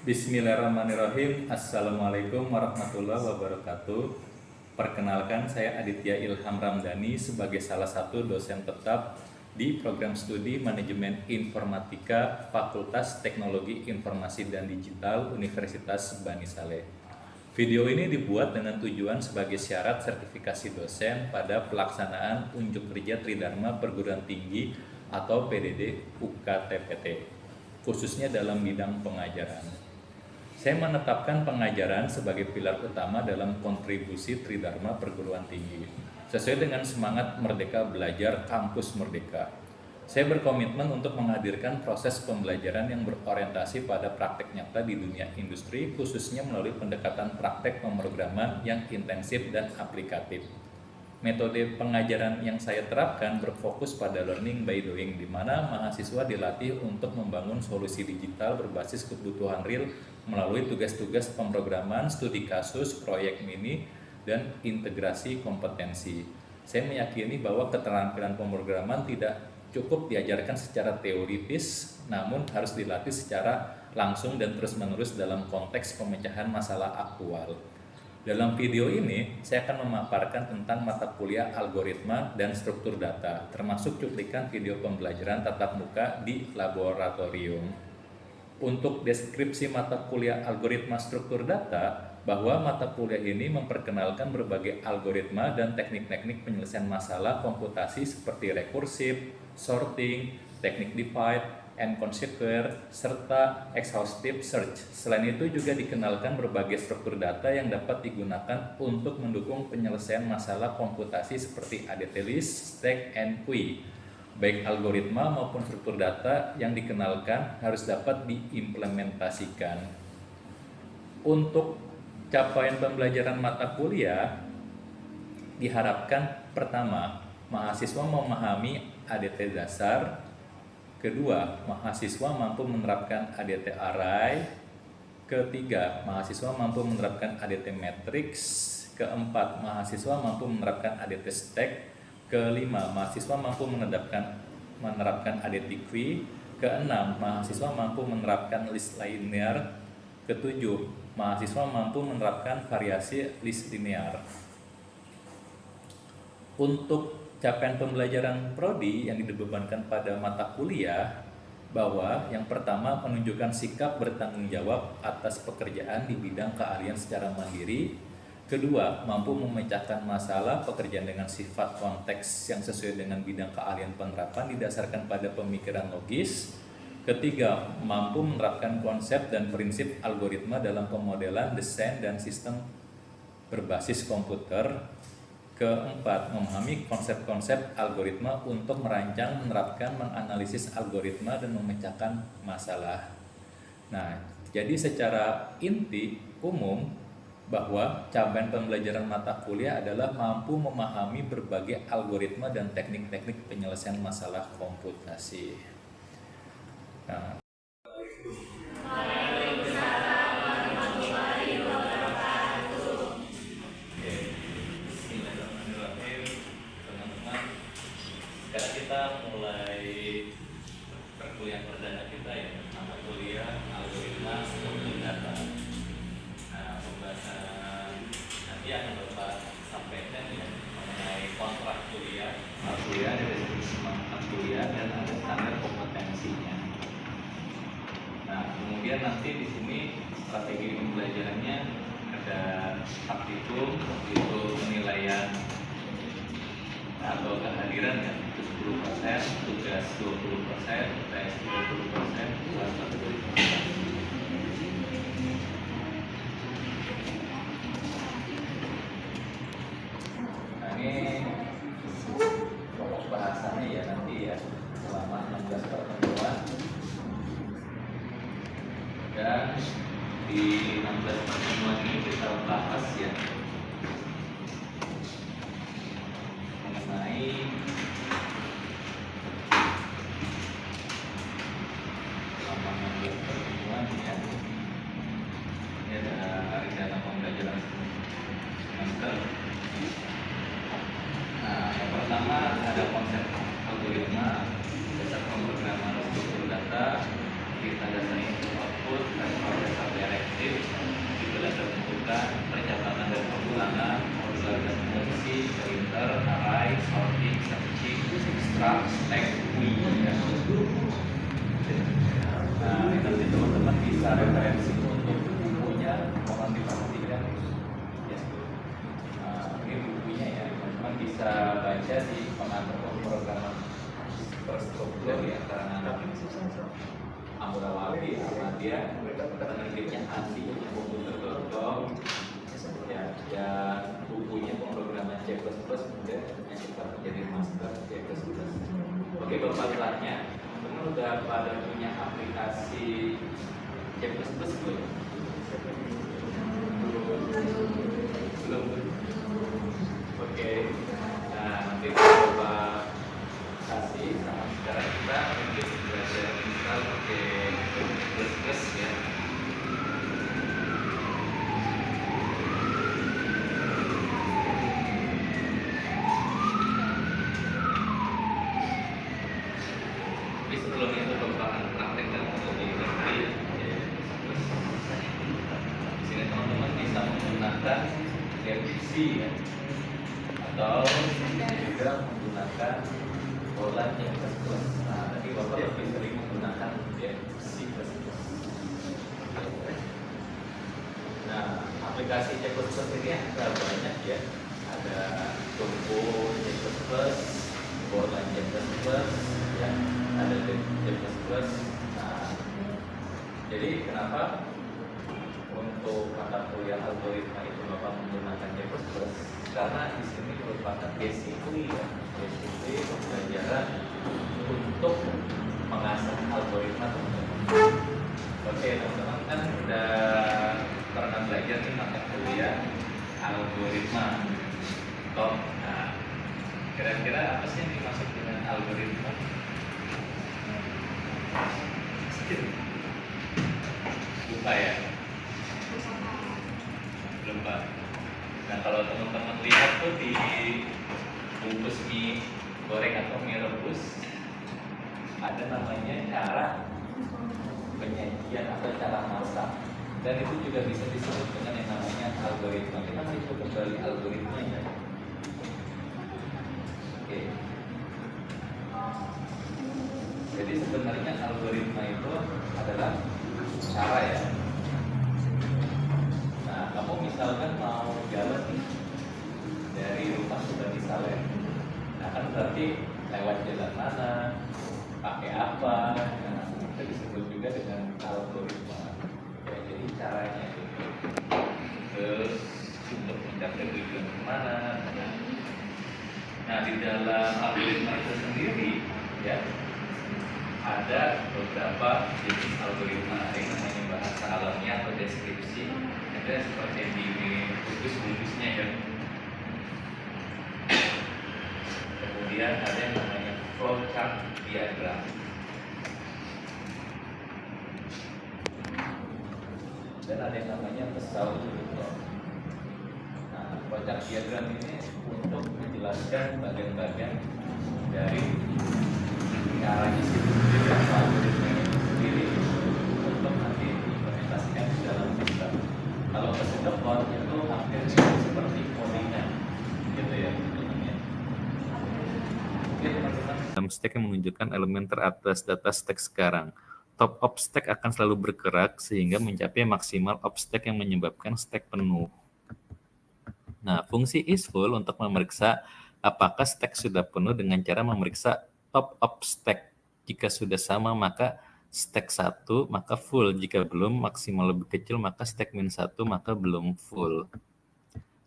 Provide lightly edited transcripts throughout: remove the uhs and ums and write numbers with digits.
Bismillahirrahmanirrahim. Assalamualaikum warahmatullahi wabarakatuh. Perkenalkan, saya Aditya Ilham Ramdhani sebagai salah satu dosen tetap di program studi Manajemen Informatika Fakultas Teknologi Informasi dan Digital Universitas Bani Saleh. Video ini dibuat dengan tujuan sebagai syarat sertifikasi dosen pada pelaksanaan unjuk kerja Tridharma Perguruan Tinggi atau PDD UKTPT, khususnya dalam bidang pengajaran. Saya menetapkan pengajaran sebagai pilar utama dalam kontribusi Tridharma Perguruan Tinggi, sesuai dengan semangat Merdeka Belajar Kampus Merdeka. Saya berkomitmen untuk menghadirkan proses pembelajaran yang berorientasi pada praktek nyata di dunia industri, khususnya melalui pendekatan praktek pemrograman yang intensif dan aplikatif. Metode pengajaran yang saya terapkan berfokus pada learning by doing, di mana mahasiswa dilatih untuk membangun solusi digital berbasis kebutuhan real melalui tugas-tugas pemrograman, studi kasus, proyek mini, dan integrasi kompetensi. Saya meyakini bahwa keterampilan pemrograman tidak cukup diajarkan secara teoritis, namun harus dilatih secara langsung dan terus-menerus dalam konteks pemecahan masalah aktual. Dalam video ini, saya akan memaparkan tentang mata kuliah algoritma dan struktur data, termasuk cuplikan video pembelajaran tatap muka di laboratorium. Untuk deskripsi mata kuliah algoritma struktur data, bahwa mata kuliah ini memperkenalkan berbagai algoritma dan teknik-teknik penyelesaian masalah komputasi seperti rekursif, sorting, teknik divide, and consequer, serta exhaustive search. Selain itu juga dikenalkan berbagai struktur data yang dapat digunakan untuk mendukung penyelesaian masalah komputasi seperti ADT list, stack, and queue. Baik algoritma maupun struktur data yang dikenalkan harus dapat diimplementasikan. Untuk capaian pembelajaran mata kuliah, diharapkan pertama, mahasiswa memahami ADT dasar. Kedua, mahasiswa mampu menerapkan ADT array. Ketiga, mahasiswa mampu menerapkan ADT matrix. Keempat, mahasiswa mampu menerapkan ADT stack. Kelima, mahasiswa mampu menerapkan ADT queue. Keenam, mahasiswa mampu menerapkan list linear. Ketujuh, mahasiswa mampu menerapkan variasi list linear. Untuk capaian pembelajaran prodi yang dibebankan pada mata kuliah, bahwa yang pertama menunjukkan sikap bertanggung jawab atas pekerjaan di bidang keahlian secara mandiri. Kedua, mampu memecahkan masalah pekerjaan dengan sifat konteks yang sesuai dengan bidang keahlian penerapan didasarkan pada pemikiran logis. Ketiga, mampu menerapkan konsep dan prinsip algoritma dalam pemodelan, desain, dan sistem berbasis komputer. Keempat, memahami konsep-konsep algoritma untuk merancang, menerapkan, menganalisis algoritma, dan memecahkan masalah. Nah, jadi secara inti umum bahwa capaian pembelajaran mata kuliah adalah mampu memahami berbagai algoritma dan teknik-teknik penyelesaian masalah komputasi. Nah, kita mulai perkuliahan perdana kita ya, mata kuliah algoritma struktur data. Nah, pembahasan nanti akan Bapak sampaikan ya mengenai kontrak kuliah, ada deskripsi kontrak kuliah dan ada standar kompetensinya. Nah, kemudian nanti di sini strategi pembelajarannya ada praktikum, itu penilaian atau kehadiran ya, 10%, tugas 20%, tes 20%, kelas 20%. Nah, ini pokok bahasannya ya nanti ya selama 16 pertemuan, dan di 16 pertemuan ini kita bahas ya mengenai pertemuan ya. Ini ada rencana pembelajaran semester. Nah, yang pertama ada konsep algoritma, dasar pemrograman struktur data, kita dasar input output, dan proses bisa referensi untuk bukunya, mohon diperhatikan ya. Ini bukunya ya, teman-teman bisa baca di pengatur pemrograman terstruktur ya, karena Amurawabi, Ahmadiyah, penerbitnya Andi, buku.com ya, dan bukunya pemrograman C++ mudah yang kita menjadi master C++. Oke, berpatahnya teman udah pada punya aplikasi C++ belum? Belum. Oke, nah nanti kita coba kasih sama sekarang kita mungkin belajar install pakai plus ya. Tapi sebelumnya itu merupakan praktek dan lebih ngerti ya. Di sini teman-teman bisa menggunakan RPC ya, atau juga menggunakan Golang C++. Nah, tadi Bapak lebih sering menggunakan C++. Nah, aplikasi C++ ini ada banyak ya. Ada Turbo C++, Golang C++, ya, ada C++. Nah, jadi kenapa untuk mata kuliah algoritma itu Bapak menggunakan C++? Karena di sini merupakan basically ya, pembelajaran untuk mengasah algoritma teman-teman. Oke, teman-teman kan udah pernah belajar nih mata kuliah algoritma. Nah, kira-kira apa sih yang dimaksud dengan algoritma? Lupa ya? Belum Pak. Nah, kalau teman-teman lihat tuh di bungkus mie goreng atau mie rebus, ada namanya cara penyajian atau cara masak, dan itu juga bisa disebut dengan yang namanya algoritma. Kita masih coba kembali algoritmanya. Oke. Jadi sebenarnya algoritma itu adalah cara ya. Nah, kamu misalkan mau jalan nih dari rumah sudah di Salen. Nah, kan berarti lewat jalan mana, pakai apa, nah, itu disebut juga dengan algoritma ya, jadi caranya itu. Terus untuk mencapai tujuan kemana. Nah, di dalam algoritma itu sendiri ya, ada beberapa jenis algoritma. Ada yang namanya bahasa alamiah atau deskripsi, ada seperti yang di bungkus-bungkusnya ya. Kemudian ada yang namanya flowchart diagram. Dan ada yang namanya pesawat Newton. Nah, flowchart diagram ini untuk menjelaskan bagian-bagian dari caranya algoritma ini sendiri untuk nanti diimplementasikan di dalam sistem. Kalau kesedekor itu hampir seperti codingan, gitu ya. Dalam stack yang menunjukkan elemen teratas data stack sekarang. Top of stack akan selalu bergerak sehingga mencapai maksimal of stack yang menyebabkan stack penuh. Nah, fungsi isFull untuk memeriksa apakah stack sudah penuh dengan cara memeriksa top of stack. Jika sudah sama maka stack 1 maka full, jika belum maksimal lebih kecil maka stack min 1 maka belum full.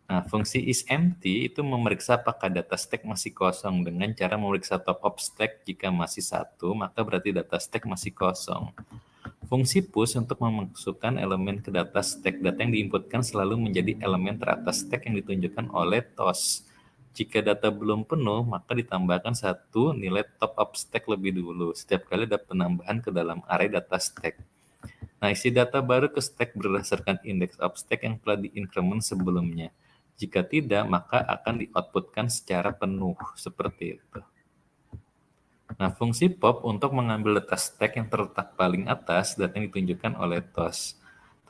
Nah, fungsi isEmpty itu memeriksa apakah data stack masih kosong dengan cara memeriksa top of stack. Jika masih 1 maka berarti data stack masih kosong. Fungsi push untuk memasukkan elemen ke data stack. Data yang diinputkan selalu menjadi elemen teratas stack yang ditunjukkan oleh TOS. Jika data belum penuh, maka ditambahkan satu nilai top of stack lebih dulu. Setiap kali ada penambahan ke dalam array data stack. Nah, isi data baru ke stack berdasarkan index of stack yang telah diincrement sebelumnya. Jika tidak, maka akan di-outputkan secara penuh, seperti itu. Nah, fungsi pop untuk mengambil data stack yang terletak paling atas, data yang ditunjukkan oleh TOS.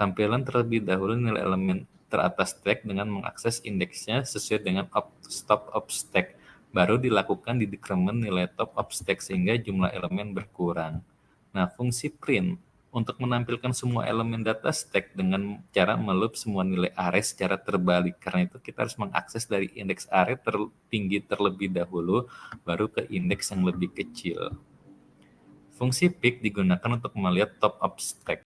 Tampilan terlebih dahulu nilai elemen teratas stack dengan mengakses indeksnya sesuai dengan top of stack. Baru dilakukan di decrement nilai top of stack sehingga jumlah elemen berkurang. Nah, fungsi print Untuk menampilkan semua elemen data stack dengan cara meloop semua nilai array secara terbalik. Karena itu kita harus mengakses dari indeks array tertinggi terlebih dahulu, baru ke indeks yang lebih kecil. Fungsi pick digunakan untuk melihat top of stack.